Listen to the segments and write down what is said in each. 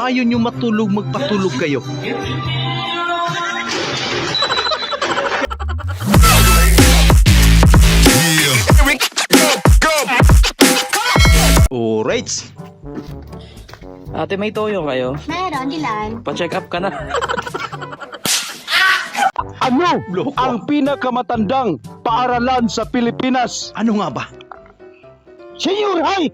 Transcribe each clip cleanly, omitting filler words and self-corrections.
ayaw nyo matulog, magpatulog kayo. Alright. Ate, may toyo kayo? Meron, ilan? Pa-check up ka na. Ano Loko. ang pinakamatandang paaralan sa Pilipinas? Ano nga ba? Senior High!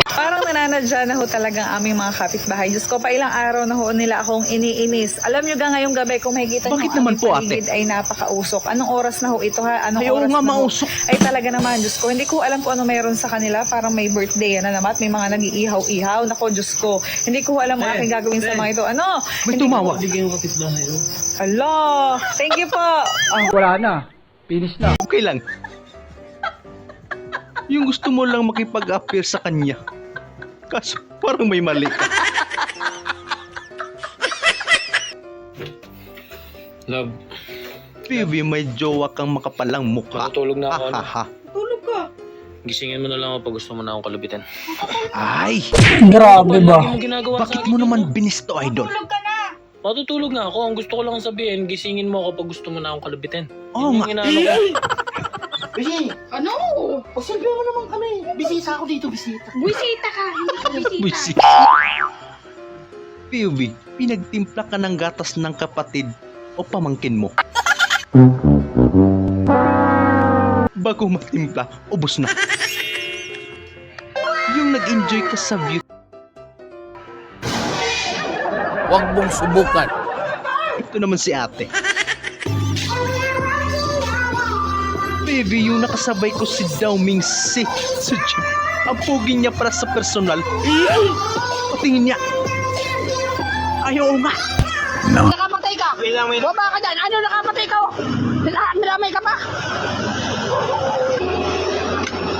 Parang nananadya na ho talagang aming mga kapitbahay. Diyos ko, pa ilang araw na ho nila akong iniinis. Alam nyo ngayong gabi, kung makikita nyo Bakit ang naman aming po, ate? paligid ay napakausok. Anong oras na ho ito ha? Anong Ay, oo oras nga, na ho? mausok. Ay talaga naman, Diyos ko. Hindi ko alam kung ano meron sa kanila. Parang may birthday na naman. May mga nag-iihaw-ihaw. Nako, Diyos ko. Hindi ko alam ang aking gagawin sa mga ito. Ano? May Hindi tumawag. Alo, thank you po. Wala na. Finish na. Okay lang. Yung gusto mo lang makipag-appear sa kanya. Kaso parang may mali ka. Love, Baby, may jowa kang makapalang mukha. matutulog na ako. Ha, ha, ha. Gisingin mo na lang ako pag gusto mo na akong kalubitin. Ay, Grabe Lagi mo ginagawa bakit sa mo akin naman yun? binisto, idol? Matutulog na ako. Ang gusto ko lang sabihin, gisingin mo ako pag gusto mo na akong kalubitin. Oo Yun nga. yung inaano ko. Bisi, ano? O sabi mo naman kami. Bisita ako dito, bisita. Bisita ka, hindi ka bisita. Buisit. Baby, pinagtimpla ka ng gatas ng kapatid o pamangkin mo. Bago matimpla, ubos na. Yung nag-enjoy ka sa view. Huwag mong subukan. Ito naman si ate. Baby, yung nakasabay ko si Dao Ming Si sa gym. Ang pogi niya para sa personal. Patingin niya. Ayaw nga. Nakapatay ka? Baba ka dyan. Ano nakapatay ka? Nilamay ka pa?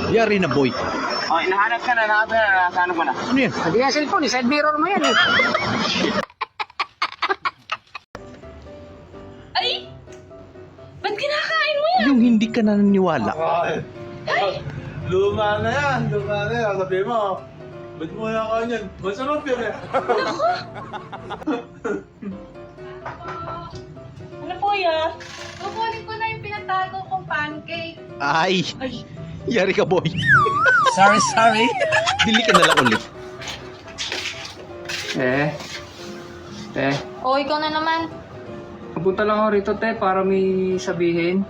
Yari na, boy. Oh, hinahanap ka na, nakahanap mo na. Ano yan? Hindi nga cellphone, side mirror mo yan eh. Ay! Ba't kinakain mo yan? Yung hindi ka naniniwala. Luma na yan. Sabi mo, ba't mo nakain yan? Masarap yan eh. Ano po yan? Kukunin ko na yung pinatago kong pancake. Ay, yari ka, boy. Sorry. Dili ka na lang ulit. O, ikaw na naman. Punta lang ako rito, te, para may sabihin.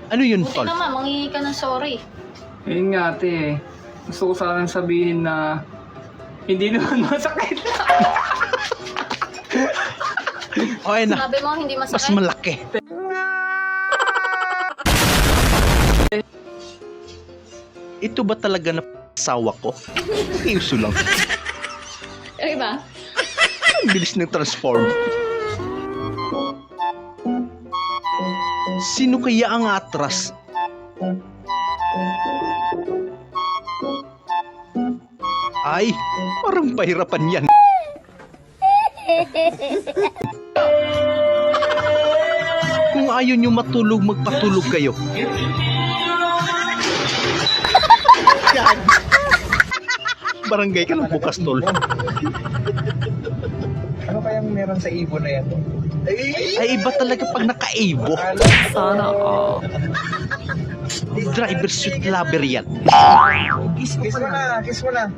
Ano yun, Buti Tol? naman, mangingi ka ng sorry. Ayun nga, te. Gusto ko sanang sabihin na hindi naman masakit. Okay na. Sabi mo, hindi Mas masakit. malaki. Ito ba talaga na sawa ko? Iuso lang. Okay ba? Ang bilis ng transform. Sino kaya ang atras? Ay, parang pahirapan yan. Kung ayaw nyo matulog, magpatulog kayo. Yan. Barangay ka lang bukas, Tol. Ano kayang meron sa ibon na yan? Ay, iba talaga pag naka-abo. Sana Driver suit lover yan. Kiss mo na. Kiss mo na.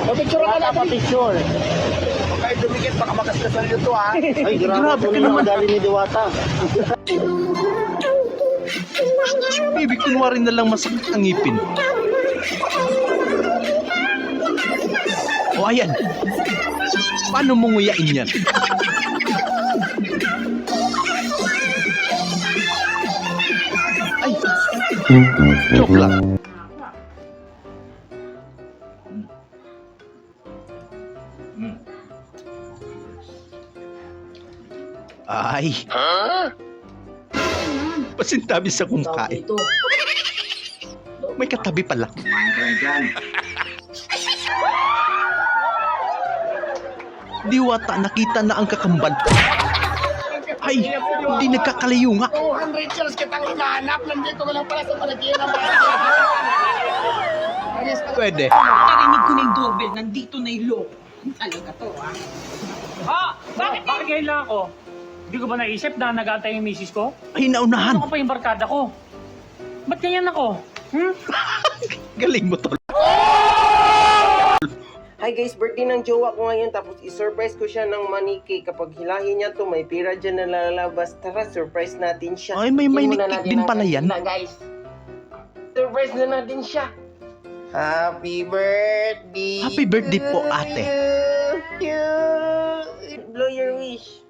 Picture ka na, picture. Okay, dumikit, baka makastrasan nyo to ha. Ay, Grabe ka naman. Madali ni Diwata. Baby, kunwari na lang masakit ang ngipin. O ayan. Paano mo nguyain yan? Ay. Joke lang. Ay. Pasintabi sa kumakain. May katabi pala. Diwata, nakita na ang kakambal. Ay, hindi nagkakalayo nga. 200 years kitang hinahanap. Nandito ko lang pala sa Palatina. Alis pa Pwede. Narinig ko na yung doorbell. Nandito na yung loko. Talaga to, Bakit ngayon lang ako? Hindi ko ba naisip na nag-aantay yung misis ko? Ay, naunahan. Ano ko pa yung barkada ko? Ba't ganyan ako? Galing mo, tol. Hi guys, birthday ng jowa ko ngayon tapos i-surprise ko siya ng money cake. Kapag hilahin niya to, may pira dyan na lalabas. Tara, surprise natin siya. Ay, may Hindi muna cake natin din pala natin yan. sila, guys. Surprise na natin siya. Happy birthday. Happy birthday po, ate. You. Blow your wish.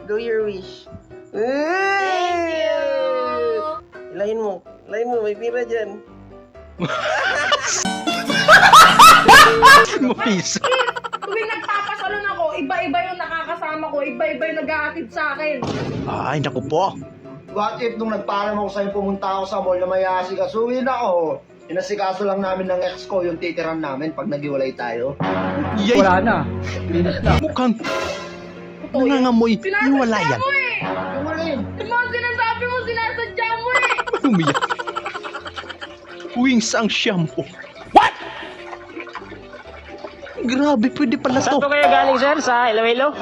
Blow your wish. Thank you. Hilahin mo, may pira dyan. Mapisa. Tuwing nagpapasalon ako, iba-iba yung nakakasama ko, iba-iba yung nag-aatid sa akin. Ay, naku po. What if nung nagpaalam ako sa'yo pumunta ako sa mall na may asikasuhin ako, inasikaso lang namin ng ex ko yung titiran namin pag naghiwalay tayo. Yay! Wala na. Finish na. Mukhang nangangamoy hiwalayan. Mo eh! Yung mga sinasabi mo, sinasadya mo eh! Umiyak. Wings ang shampoo. What? Grabe, pwede pala to. Saan to kayo galing, sir? Sa Iloilo?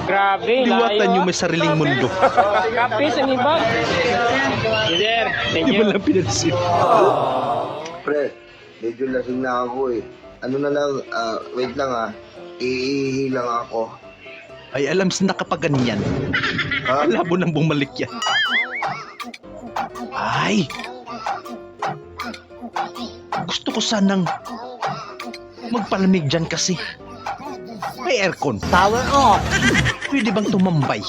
Grabe, Liwatan nyo may sariling mundo. Kapis, ang iba. Sir, thank Hindi mo lang pinansin. Pre, medyo lasing na ako eh. Ano na lang, wait lang iihi lang ako. Ay, alam na kapag ganyan. Labo nang bumalik yan. Ay! Gusto ko sanang magpalamig dyan kasi may aircon. Power off! Pwede bang tumambay?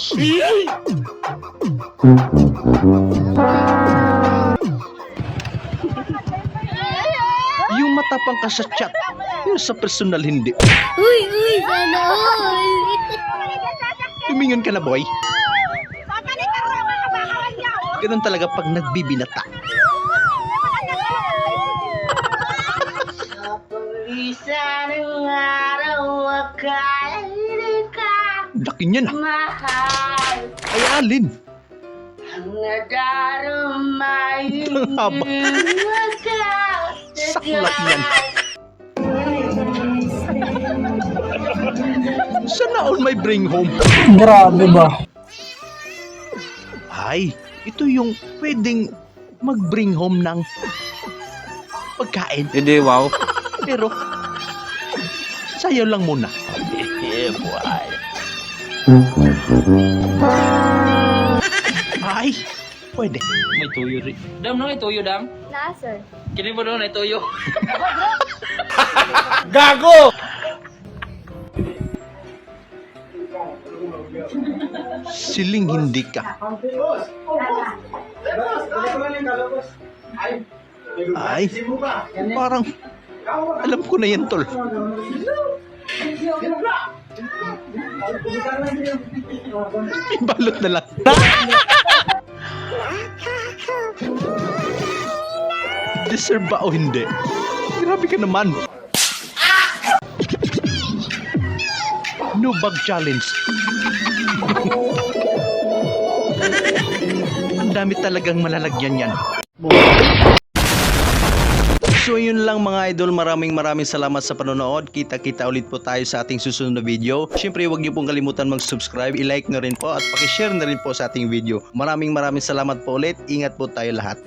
Yung matapang ka sa chat, yung sa personal hindi. Uy, sana all! Tumingon ka na, boy. Ganun talaga pag nagbibinata. Isa ng araw akala ka Laki niya na. mahal. Ay, alin? Ang nadarama Ang haba. Saklak yan. Sana all may bring home. Grabe ba? Ay, ito yung pwedeng mag-bring home ng pagkain. Hindi, wow. Pero, sayo lang muna. Ay, pwede. May tuyo rin. Dam, no? May tuyo, Dam? Na, sir. Kini mo doon, may tuyo. Gago! Siling hindi ka. Ay, parang alam ko na yan, tol. Ibalot na lang. Deserve ba o hindi? Grabe ka naman. No bag challenge. Ang dami talagang malalagyan yan. So yun lang mga idol, maraming salamat sa panonood. Kita-kita ulit po tayo sa ating susunod na video. Siyempre huwag niyo pong kalimutan mag-subscribe, i-like nyo rin po at pakishare na rin po sa ating video. Maraming salamat po ulit. Ingat po tayo lahat.